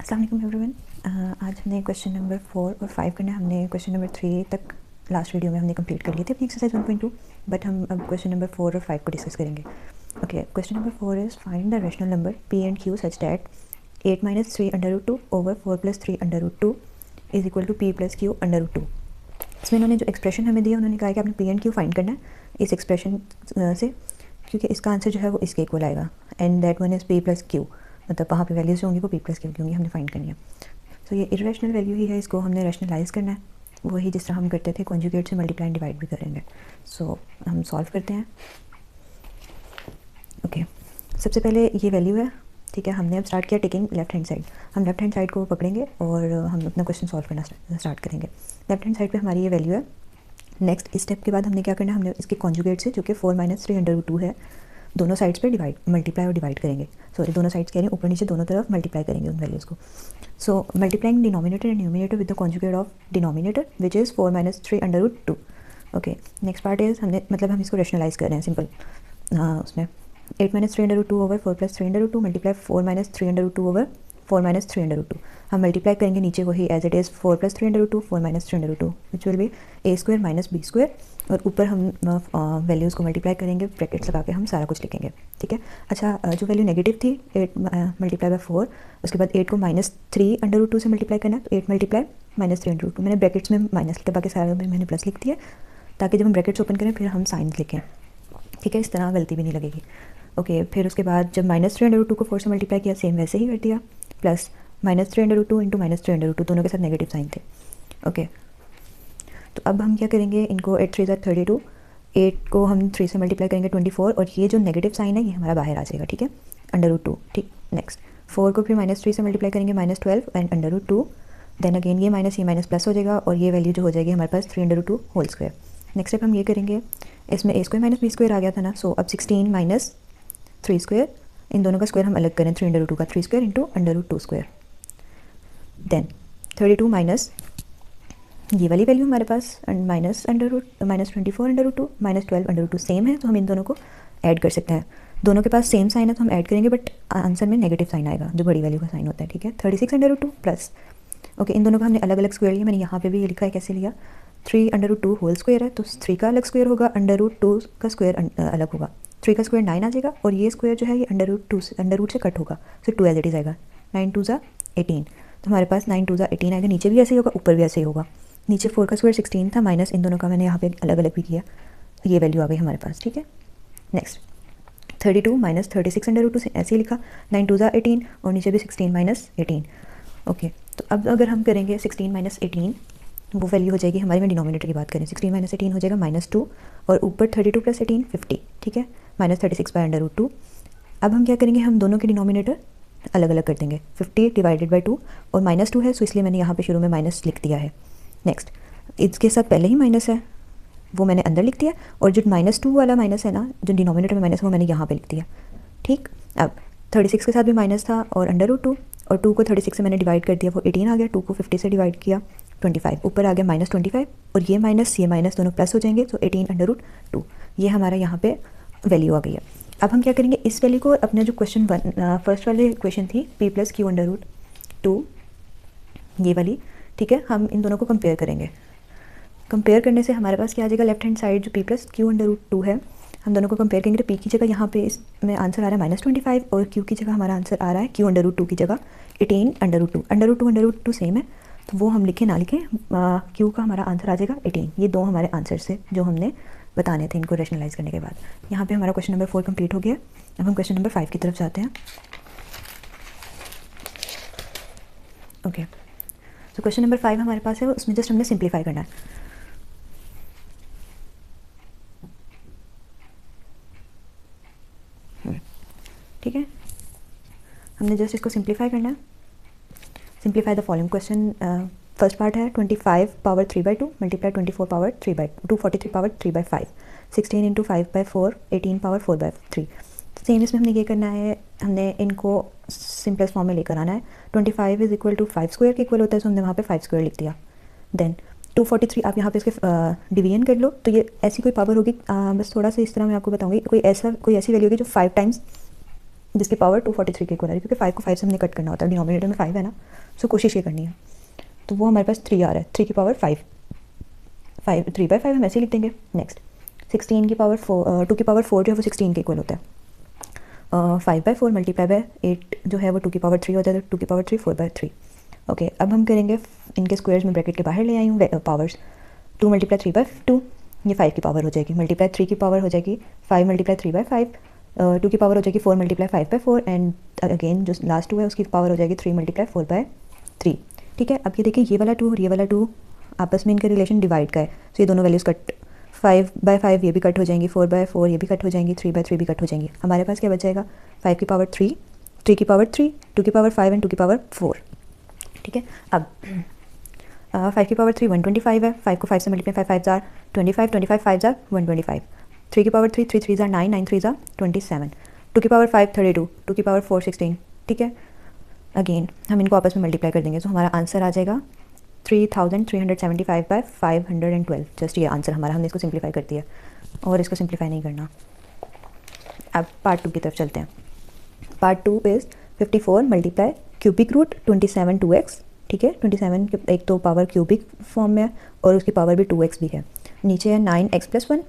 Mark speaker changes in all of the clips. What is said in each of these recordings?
Speaker 1: अस्सलाम वालेकुम एवरीवन। आज हमने क्वेश्चन नंबर 4 और 5 करना है। हमने क्वेश्चन नंबर 3 तक लास्ट वीडियो में हमने कंप्लीट कर लिए थे अपनी एक्सरसाइज 1.2, बट हम अब क्वेश्चन नंबर 4 और 5 को डिस्कस करेंगे। Okay, question number 4 is find the rational number P and Q such that 8 - 3 √2 over 4 + 3 √2 is equal to P + Q √2। इसमें इन्होंने जो एक्सप्रेशन हमें दिया, उन्होंने कहा कि आपने पी एंड क्यू फाइंड करना है इस एक्सप्रेशन से, क्योंकि इसका आंसर जो है वो इसके इक्वल आएगा। And that one is P + Q, मतलब वहाँ पे वैल्यूज जो होंगी वो पी + क्यू की होंगी, हमने फाइंड करनी है। तो ये इरेशनल वैल्यू ही है, इसको हमने रैशनलाइज करना है, वही जिस तरह हम करते थे, कॉन्जुगेट से मल्टीप्लाई एंड डिवाइड भी करेंगे। सो हम सॉल्व करते हैं। ओके, सबसे पहले ये वैल्यू है, ठीक है। हमने अब स्टार्ट किया टेकिंग लेफ्ट हैंड साइड। हम लेफ्ट हैंड साइड को पकड़ेंगे और हम अपना क्वेश्चन सॉल्व करना स्टार्ट करेंगे। लेफ्ट हैंड साइड पे हमारी ये वैल्यू है। नेक्स्ट इस स्टेप के बाद हमने क्या करना है, हमने इसके कॉन्जुगेट से, जो कि 4 - 3 √2 है, दोनों साइड्स पे मल्टीप्लाई और डिवाइड करेंगे। सॉरी, दोनों साइड्स कह रहे हैं, ऊपर नीचे दोनों तरफ मल्टीप्लाई करेंगे उन वैल्यूज़ को। So multiplying denominator and numerator with the conjugate of denominator which is 4 - 3 √2। Okay, next part is हमने हम इसको रैशनलाइज कर रहे हैं सिंपल। उसमें 8 - 3 √2 ओवर 4 + 3 √2 मल्टीप्लाई 4 - 3 √2 ओवर 4 - 3 √2। हम मल्टीप्लाई करेंगे नीचे वही as it is 4 + 3 √2 4 - 3 √2 which will be a² - b², और ऊपर हम वैल्यूज़ को मल्टीप्लाई करेंगे, ब्रैकेट्स लगा के हम सारा कुछ लिखेंगे, ठीक है। अच्छा, जो वैल्यू नेगेटिव थी 8 मल्टीप्लाई बाय 4, उसके बाद 8 को -3 √2 से मल्टीप्लाई करना है, तो 8 मल्टीप्लाई -3 √2। मैंने ब्रैकेट्स में माइनस लिखा, बाकी सारे में मैंने प्लस लिख दिया, ताकि जब हम ब्रैकेट्स ओपन करें फिर हम साइंस लिखें, ठीक है। इस तरह गलती भी नहीं लगेगी। ओके, फिर उसके बाद जब -3 √2 को 4 से मल्टीप्लाई किया, सेम वैसे ही कर दिया, प्लस -3 √2 इंटू -3 √2, दोनों के साथ नेगेटिव साइन थे। ओके, तो अब हम क्या करेंगे, इनको 8 3 32, 8 को हम 3 से मल्टीप्लाई करेंगे 24, और ये जो नेगेटिव साइन है ये हमारा बाहर आ जाएगा, ठीक है, √2, ठीक। नेक्स्ट 4 को फिर -3 से मल्टीप्लाई करेंगे -12 एंड √2, देन अगेन ये माइनस प्लस हो जाएगा, और ये वैल्यू जो हो जाएगी हमारे पास 3 √2 होल स्क्वायर। नेक्स्ट स्टेप हम ये करेंगे, इसमें a² - b² आ गया था ना, सो अब 16 - 3², इन दोनों का स्क्वायर हम अलग करें, 3 √2 का 3² इंटू √2², देन 32 माइनस ये वाली वैल्यू हमारे पास -24 √2 -12 √2 सेम है, तो हम इन दोनों को ऐड कर सकते हैं। दोनों के पास सेम साइन है तो हम ऐड करेंगे, बट आंसर में नेगेटिव साइन आएगा, जो बड़ी वैल्यू का साइन होता है, ठीक है। 36 √2 प्लस, ओके, इन दोनों का हमने अलग अलग स्क्वायर लिया। मैंने यहाँ पे भी ये लिखा है कैसे लिया, 3 √2 होल स्क्वायर है, तो 3 का अलग स्क्वायर होगा, √2 का स्क्वायर अलग होगा, 3 का स्क्वायर 9 आ जाएगा, और ये स्क्वायर जो है ये √2 से कट होगा, तो 2 एज इट इज़ आएगा। 9 2 = 18, तो हमारे पास 9 2 = 18 आएगा। नीचे भी ऐसे ही होगा, ऊपर भी ऐसे ही होगा। नीचे 4 का स्क्वायर 16 था, माइनस इन दोनों का मैंने यहाँ पे अलग अलग भी किया, ये वैल्यू आ गई हमारे पास, ठीक है। नेक्स्ट 32 - 36 √2 से ऐसे ही लिखा, 9 2 = 18, और नीचे भी 16 - 18। ओके, तो अब अगर हम करेंगे 16 - 18, वो वैल्यू हो जाएगी हमारी, में डिनोमिनेटर की बात करें, 16 - 18 हो जाएगा -2, और ऊपर 32 + 18 50, ठीक है, -36 बाय √2। अब हम क्या करेंगे, हम दोनों के डिनोमिनेटर अलग अलग कर देंगे, 50 डिवाइडेड बाई 2, और -2 है, सो इसलिए मैंने यहाँ पे शुरू में माइनस लिख दिया है। नेक्स्ट इसके साथ पहले ही माइनस है, वो मैंने अंदर लिख दिया, और जो -2 वाला माइनस है ना, जो डिनोमिनेटर में माइनस है, वो मैंने यहाँ पे लिख दिया, ठीक। अब 36 के साथ भी माइनस था, और √2, और 2 को 36 से मैंने डिवाइड कर दिया, वो 18 आ गया, 2 को 50 से डिवाइड किया 25, ऊपर आ गया -25, और ये माइनस दोनों प्लस हो जाएंगे, तो 18 √2, ये हमारा यहाँ पे वैल्यू आ गई है। अब हम क्या करेंगे, इस वैल्यू को अपने जो क्वेश्चन फर्स्ट वाले क्वेश्चन थी p + q √2, ये वाली, ठीक है, हम इन दोनों को कंपेयर करेंगे। कंपेयर करने से हमारे पास क्या आ जाएगा, लेफ्ट हैंड साइड जो p + q √2 है, हम दोनों को कंपेयर करेंगे, तो p की जगह यहाँ पे इसमें आंसर आ रहा है -25, और q की जगह हमारा आंसर आ रहा है q √2 की जगह 18 √2 सेम है, तो वो हम लिखें ना लिखें, q का हमारा आंसर आ जाएगा 18। ये दो हमारे आंसर से जो हमने बताने थे इनको रैशनलाइज करने के बाद। यहाँ पे हमारा क्वेश्चन नंबर 4 कंप्लीट हो गया। अब हम क्वेश्चन नंबर 5 की तरफ जाते हैं। ओके, तो क्वेश्चन नंबर 5 हमारे पास है, उसमें जस्ट हमने सिंप्लीफाई करना है। ठीक है, हमने जस्ट इसको सिंप्लीफाई करना है। Simplify the following question, first part है 25 power 3/2 multiply 24 power 243 power 3/5, 16 × 5/4, 18 power 4/3। Same इसमें हमने ये करना है, हमने इनको सिंपलेस्ट फॉर्म में लेकर आना है। 25 = 5² के इक्वल होता है, तो हमने वहाँ पे 5² लिख दिया। देन 243 आप यहाँ पे इसके डिवीजन कर लो, तो ये ऐसी कोई पावर होगी, बस थोड़ा सा इस तरह मैं आपको बताऊँगी, कोई ऐसी वैल्यू होगी जो 5 टाइम्स जिसकी पावर 243 के इक्वल है, क्योंकि 5 को 5 से हमने कट करना होता है, डिनोमिनेटर में 5 है ना, सो कोशिश ये करनी है। तो वो हमारे पास 3 आ रहा है, 3 की पावर 5, 3/5 हम ऐसे ही लिख देंगे। नेक्स्ट 16 की पावर 4, 2 की पावर 4 जो है वो 16 के इक्वल होता है। 5/4 मल्टीप्लाई बाय 8 जो है वो 2 की पावर 3 होता है, तो 2 की पावर 3 4/3। ओके, अब हम करेंगे इनके स्क्वायर्स में ब्रैकेट के बाहर ले आई हूँ पावर्स। 2 × 3/2 ये 5 की पावर हो जाएगी, मल्टीप्लाई 3 की पावर हो जाएगी 5 × 3/5, 2 की पावर हो जाएगी 4 × 5/4 एंड अगेन जो लास्ट 2 है उसकी पावर हो जाएगी 3 × 4/3। ठीक है, अब ये देखिए ये वाला 2 और ये वाला 2 आपस में इनका रिलेशन डिवाइड का है, तो ये दोनों वैल्यूज़ कट, 5/5 ये भी कट हो जाएंगी, 4/4 ये भी कट हो जाएंगी, 3/3 भी कट हो जाएंगी। हमारे पास क्या बच जाएगा, 5 की पावर 3, 3 की पावर 3, 2 की पावर 5 एंड 2 की पावर 4। ठीक है, अब 5 की पावर 3 125 है, 5 को 5 से मल्टीप्लाई 5 5 जार 25, 25 5 जार 125, 3 की पावर 3 3 3 जार 9, 9 3 जार 27, 2 की पावर 5 32, 2 की पावर 4 16। ठीक है, अगेन हम इनको आपस में मल्टीप्लाई कर देंगे, तो हमारा आंसर आ जाएगा 3375/512। जस्ट ये आंसर हमारा, हमने इसको सिंप्लीफाई कर दिया और इसको सिंप्लीफाई नहीं करना। अब पार्ट 2 की तरफ चलते हैं। Part 2 is 54 multiply cubic root 27 2x। ठीक है, 27 एक तो पावर क्यूबिक फॉर्म में है और उसकी पावर भी 2x भी है। नीचे है 9x + 1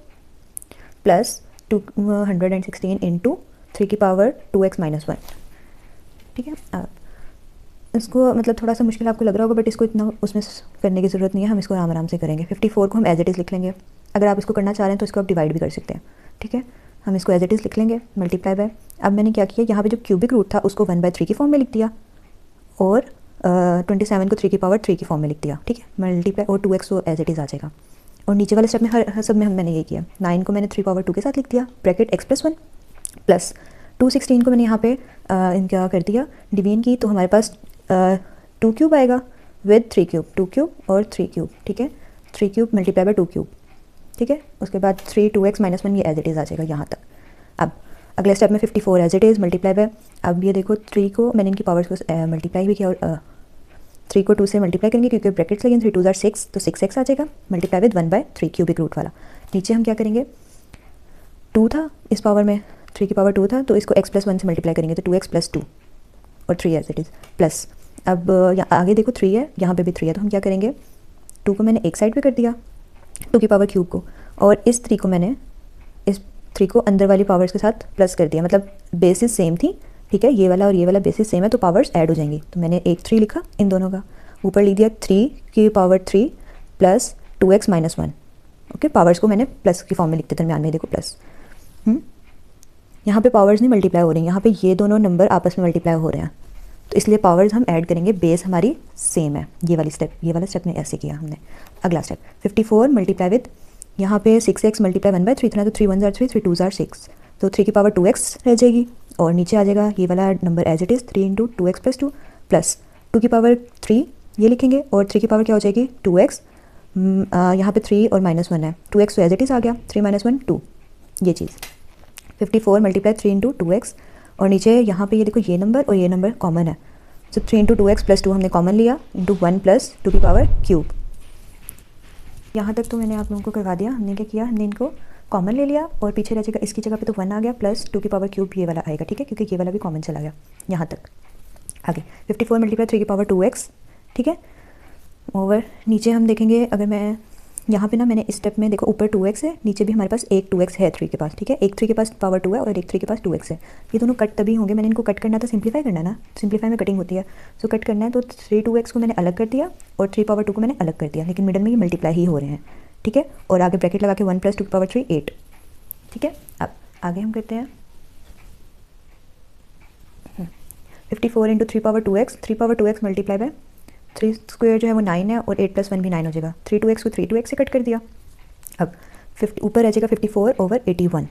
Speaker 1: प्लस 216 इंटू 3 की पावर 2x - 1। ठीक है, अब इसको मतलब थोड़ा सा मुश्किल आपको लग रहा होगा, बट इसको इतना उसमें करने की ज़रूरत नहीं है, हम इसको आराम आराम से करेंगे। 54 को हम एज इट इज़ लिख लेंगे, अगर आप इसको करना चाह रहे हैं तो इसको आप डिवाइड भी कर सकते हैं। ठीक है, हम इसको एज इट इज़ लिख लेंगे मल्टीप्लाई बाय, अब मैंने क्या किया, यहाँ पे जो क्यूबिक रूट था उसको 1/3 की फॉर्म में लिख दिया और 27 को 3 की पावर 3 की फॉर्म में लिख दिया। ठीक है, मल्टीप्लाई और 2x तो एज इट इज़ आ जाएगा। और नीचे वाले स्टेप में हर सब में मैंने ये किया, 9 को मैंने 3 पावर 2 के साथ लिख दिया, ब्रैकेट x + 1 प्लस 216 को मैंने यहाँ पे इनका कर दिया डिवीजन की, तो हमारे पास 2 क्यूब आएगा विद 3 क्यूब, 2 क्यूब और 3 क्यूब। ठीक है, 3 क्यूब मल्टीप्लाई बाय 2 क्यूब। ठीक है, उसके बाद 3 2x - 1 ये एज इट इज़ आ जाएगा यहाँ तक। अब अगले स्टेप में 54 as it is multiply by, अब ये देखो 3 को मैंने इनकी पावर्स को मल्टीप्लाई भी किया और 3 को 2 से मल्टीप्लाई करेंगे क्योंकि ब्रैकेट्स लगे, 3 2 जार 6 तो 6x आ जाएगा मल्टीप्लाई विद 1/3 क्यूबिक रूट वाला। नीचे हम क्या करेंगे, 2 था इस पावर में, 3 की पावर 2 था, तो इसको x + 1 से मल्टीप्लाई करेंगे तो 2x + 2 और 3 एज इट इज़ प्लस, अब आगे देखो 3 है, यहाँ पे भी 3 है, तो हम क्या करेंगे, 2 को मैंने एक साइड पे कर दिया 2 की पावर क्यूब को, और इस 3 को मैंने इस 3 को अंदर वाली पावर्स के साथ प्लस कर दिया, मतलब बेसिस सेम थी। ठीक है, ये वाला और ये वाला बेसिस सेम है तो पावर्स ऐड हो जाएंगी, तो मैंने एक 3 लिखा इन दोनों का, ऊपर लिख दिया 3 की power 3 plus 2x - 1। Okay, powers को मैंने प्लस की फॉर्म में लिखते, दरमियान में देखो प्लस। यहाँ पे पावर्स नहीं मल्टीप्लाई हो रही, यहाँ पे ये दोनों नंबर आपस में मल्टीप्लाई हो रहे हैं, तो इसलिए पावर्स हम ऐड करेंगे, बेस हमारी सेम है। ये वाला स्टेप में ऐसे किया हमने। अगला स्टेप 54 मल्टीप्लाई विद, यहाँ पे 6x मल्टीप्लाई 1/3 था, तो 3 1 जार 3, 3 2 जार 6, तो 3 की पावर 2x रह जाएगी और नीचे आ जाएगा ये वाला number as it is 3 × 2x + 2 plus 2 की पावर 3 ये लिखेंगे और 3 की पावर क्या हो जाएगी 2x, यहाँ पे 3 और -1 है, 2x तो एज इट इज़ आ गया, 3 - 1 2, ये चीज़ 54 मल्टीप्लाई 3 × 2x, और नीचे यहाँ पे ये देखो ये नंबर और ये नंबर कॉमन है, तो 3 × 2x + 2 हमने कॉमन लिया इंटू 1 प्लस 2 की पावर क्यूब। यहाँ तक तो मैंने आप लोगों को करवा दिया। हमने क्या किया, हमने इनको कॉमन ले लिया और पीछे रह जाएगा इसकी जगह पे तो 1 आ गया प्लस 2 की पावर क्यूब ये वाला आएगा। ठीक है, क्योंकि ये वाला भी कॉमन चला गया यहाँ तक। आगे 54 मल्टीप्लाई 3 की पावर 2x। ठीक है, ओवर नीचे हम देखेंगे, अगर मैं यहाँ पे ना मैंने इस स्टेप में देखो ऊपर 2x है, नीचे भी हमारे पास एक 2x है 3 के पास। ठीक है, एक 3 के पास पावर 2 है और एक 3 के पास 2x है, ये दोनों कट तभी होंगे, मैंने इनको कट करना था, सिंप्लीफाई करना है ना, सिंप्लीफाई में कटिंग होती है, सो कट करना है, तो 3 2x को मैंने अलग कर दिया और 3 पावर 2 को मैंने अलग कर दिया, लेकिन मिडल में ये मल्टीप्लाई ही हो रहे हैं। ठीक है, और आगे ब्रैकेट लगा के 1 प्लस 2 की पावर 3 8। ठीक है, अब आगे हम करते हैं 54 × 3 power 2x, 3 power 2x multiply by 3 square जो है वो 9 है और 8 + 1 भी 9 हो जाएगा, 3 2x को 3 2x से कट कर दिया। अब 50 ऊपर रह जाएगा 54/81।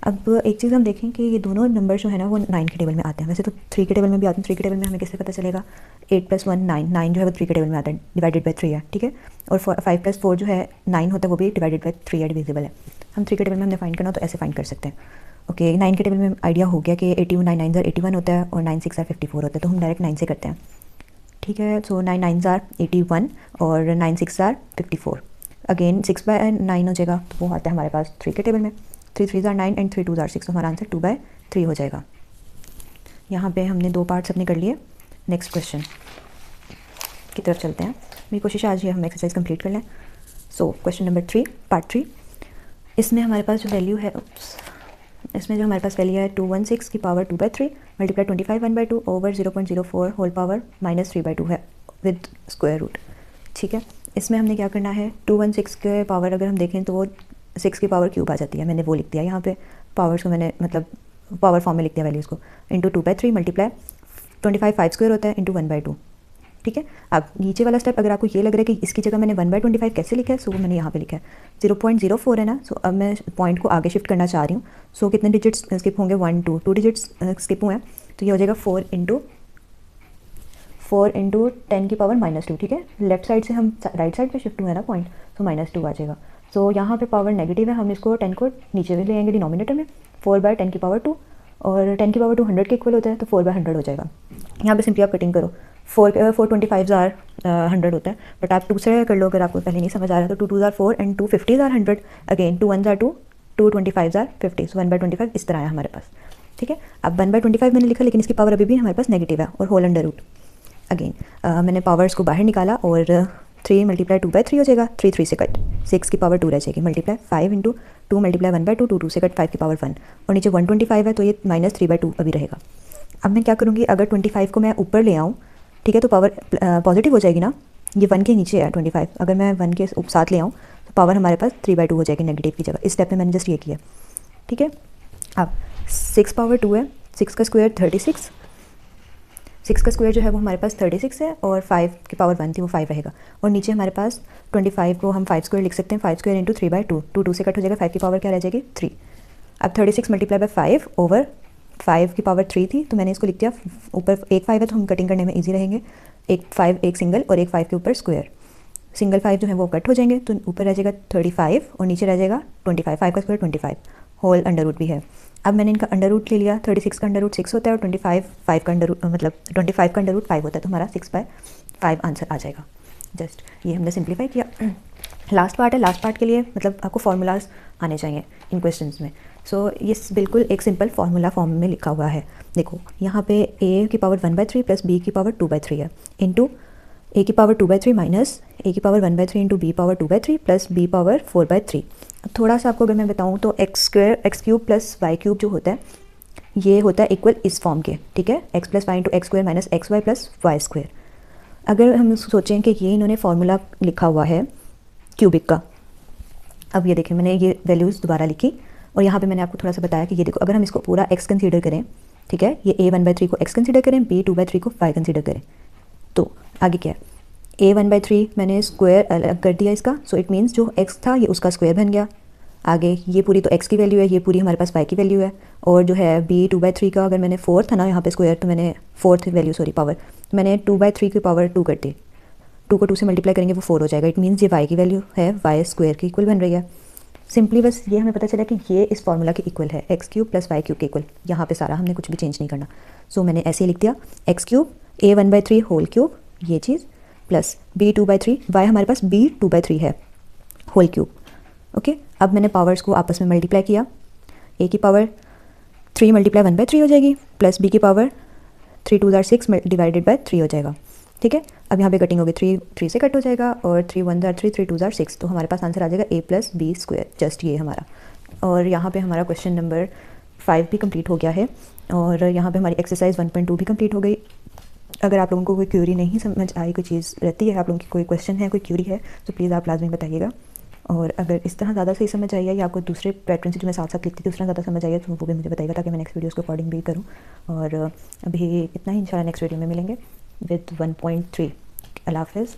Speaker 1: अब एक चीज़ हम देखें कि ये दोनों नंबर जो है ना वो 9 के टेबल में आते हैं, वैसे तो 3 के टेबल में भी आते हैं। 3 के टेबल में हमें कैसे पता चलेगा, 8 + 1 9, 9 जो है वो 3 के टेबल में आता है, डिवाइडेड बाय 3 है। ठीक है, और 5 + 4 जो है 9 होता है, वो भी डिवाइडेड बाय 3 है, डिविजिबल है। हम 3 के टेबल में हमने फाइंड करना तो ऐसे फाइंड कर सकते हैं। ओके, 9 के टेबल में आइडिया हो गया कि 81 9 9 81 होता है और 9 6 54 होता है, तो हम डायरेक्ट 9 से करते हैं। ठीक है, सो 9 9 81 और 9 6 54, अगेन 6/9 हो जाएगा, तो वो आता है हमारे पास 3 के टेबल में। 3 3 9 एंड 3 2 6, तो हमारा आंसर 2/3 हो जाएगा। यहाँ पे हमने 2 पार्ट्स अपने कर लिए। नेक्स्ट क्वेश्चन की तरफ चलते हैं। मेरी कोशिश आज ये हम एक्सरसाइज कंप्लीट कर लें। So question number 3 part 3। इसमें हमारे पास जो वैल्यू है इसमें जो हमारे पास वैल्यू है 216 की power 2/3 multiply 25 1/2 over 0.04 whole power -3/2 है विद स्क्वायर रूट। ठीक है, इसमें हमने क्या करना है, 216 के पावर अगर हम देखें तो वो 6 की पावर क्यूब आ जाती है। मैंने वो लिख दिया यहाँ पे, पावर्स को मैंने मतलब पावर फॉर्म में लिख दिया वैल्यूज़ को, इंटू 2/3 मल्टीप्लाई 25 5 स्क्वायर होता है इंटू 1/2। ठीक है, अब नीचे वाला स्टेप अगर आपको ये लग रहा है कि इसकी जगह मैंने 1/25 कैसे लिखा है, सो वो मैंने यहाँ पे लिखा है 0.04 है ना। सो अब मैं पॉइंट को आगे शिफ्ट करना चाह रही हूँ। सो कितने डिजिट्स स्किप होंगे, 1 2 डिजिट्स स्किप हुए हैं, तो ये हो जाएगा 4 इंटू 10 की पावर -2। ठीक है, लेफ्ट साइड से हम राइट साइड पे शिफ्ट हुए हैं ना पॉइंट, तो -2 आ जाएगा। सो यहाँ पे पावर नेगेटिव है, हम इसको 10 को नीचे भी ले आएंगे डिनोमिनेटर में, 4/10 की पावर 2, और 10 की पावर 2 100 के इक्वल होता है, तो 4/100 हो जाएगा। यहाँ पे सिंपली आप कटिंग करो, 425 आर 100 होता है, बट आप 2 से कर लो अगर आपको पहले नहीं समझ आ रहा, तो 2 2 are 4 and 2 50 are 100, again 2 1 are 2 2 25 are 50, so 1/25 इस तरह है हमारे पास। ठीक है, अब 1/25 मैंने लिखा, लेकिन इसकी पावर अभी भी हमारे पास नेगेटिव है, और होल अंडर रूट। अगेन मैंने पावर्स को बाहर निकाला, और 3 मल्टीप्लाई 2/3 हो जाएगा, 3 3 से कट 6 की पावर 2 रह जाएगी, मल्टीप्लाई 5 इंटू 2 मल्टीप्लाई 1/2 2 2 से कट 5 की पावर 1, और नीचे 125 है तो ये -3/2 अभी रहेगा। अब मैं क्या करूँगी, अगर 25 को मैं ऊपर ले आऊँ, ठीक है, तो पावर पॉजिटिव हो जाएगी ना, ये 1 के नीचे है 25, अगर मैं 1 के साथ ले आऊँ तो पावर हमारे पास 3/2 हो जाएगी नेगेटिव की जगह। इस स्टेप में मैंने जस्ट ये किया। ठीक है, अब 6 पावर 2 है, 6 का स्क्वायर 36, 6 का स्क्वायर जो है वो हमारे पास 36 है, और 5 की पावर 1 थी वो 5 रहेगा, और नीचे हमारे पास 25 को हम 5 स्क्वायर लिख सकते हैं, 5 स्क्वायर इंटू 3/2, 2 2 से कट हो जाएगा, 5 की पावर क्या रह जाएगी 3। अब 36 मल्टीप्लाई बाय 5 ओवर 5 की पावर 3 थी, तो मैंने इसको लिख दिया, ऊपर एक 5 है तो हम कटिंग करने में ईजी रहेंगे, एक 5 एक सिंगल और एक 5 के ऊपर स्क्वायर, सिंगल 5 जो है वो कट हो जाएंगे, तो ऊपर रह जाएगा 35 और नीचे रह जाएगा 25, 5 का स्क्वायर 25, होल अंडर रूट भी है। अब मैंने इनका अंडर रूट ले लिया, 36 का अंडर रूट 6 होता है, और 25 5 का अंडर रूट मतलब 25 का अंडर रूट 5 होता है, तो हमारा 6/5 आंसर आ जाएगा। जस्ट ये हमने सिंप्लीफाई किया। लास्ट पार्ट है, लास्ट पार्ट के लिए मतलब आपको फार्मूलाज आने चाहिए इन क्वेश्चंस में। सो ये बिल्कुल एक सिंपल फार्मूला फॉर्म में लिखा हुआ है। देखो यहाँ पे a की पावर 1/3 प्लस b की पावर 2/3 है, इंटू a की पावर 2/3 माइनस a की power 1/3 into b power 2/3 plus b power 4/3। थोड़ा सा आपको अगर मैं बताऊँ तो x cube plus y cube जो होता है ये होता है इक्वल इस फॉर्म के। ठीक है, x plus Y into X square minus X Y plus Y square. अगर हम सोचें कि ये इन्होंने फार्मूला लिखा हुआ है क्यूबिक का, अब ये देखिए मैंने ये वैल्यूज़ दोबारा लिखी, और यहाँ पे मैंने आपको थोड़ा सा बताया कि ये देखो अगर हम इसको पूरा x कंसीडर करें, ठीक है, ये a 1/3 को x कंसीडर करें, b 2/3 को y कंसीडर करें, तो आगे क्या है, a 1/3 मैंने स्क्वायर अलग कर दिया इसका, सो इट मीन्स जो x था ये उसका स्क्वायर बन गया। आगे ये पूरी तो x की वैल्यू है, ये पूरी हमारे पास y की वैल्यू है, और जो है b 2/3 का अगर मैंने 4 था ना यहाँ पे स्क्वायर, तो मैंने 4th वैल्यू सॉरी पावर मैंने 2/3 की पावर 2 कर दी, 2 को 2 से मल्टीप्लाई करेंगे वो 4 हो जाएगा। इट मीन्स ये y की वैल्यू है y स्क्वायर की इक्वल बन रही है। सिंपली बस ये हमें पता चला कि ये इस फार्मूला के इक्वल है, X cube plus Y cube के इक्वल। यहाँ पे सारा हमने कुछ भी चेंज नहीं करना। सो मैंने ऐसे ही लिख दिया, X cube a 1/3 whole cube ये चीज़ प्लस b 2/3, वाई हमारे पास b 2/3 है होल क्यूब। ओके, अब मैंने पावर्स को आपस में मल्टीप्लाई किया, a की पावर 3 मल्टीप्लाई 1/3 हो जाएगी, प्लस b की पावर 3 2 आर 6 डिवाइडेड बाय 3 हो जाएगा। ठीक है, अब यहाँ पे कटिंग होगी, 3 3 से कट हो जाएगा, और 3 1 आर 3 3 2 आर 6, तो हमारे पास आंसर आ जाएगा a plus B square, just ये हमारा। और यहाँ पे हमारा क्वेश्चन नंबर 5 भी कंप्लीट हो गया है, और यहाँ पे हमारी एक्सरसाइज 1.2 भी कंप्लीट हो गई। अगर आप लोगों को कोई क्यूरी नहीं समझ आई, कोई चीज़ रहती है, आप लोगों की कोई क्वेश्चन है, कोई क्यूरी है, तो प्लीज़ आप लाजमी बताइएगा। और अगर इस तरह ज़्यादा सही समझ आई है, या आपको दूसरे पैटर्न से जो मैं साथ साथ लिखती थी दूसरा ज़्यादा समझ आई है, तो वो भी मुझे बताइएगा, ताकि मैं नेक्स्ट वीडियोज़ के अकॉर्डिंग भी करूँ। और अभी इतना ही, इंशाल्लाह नेक्स्ट वीडियो में मिलेंगे विद 1.3। अल्लाह हाफ़िज़।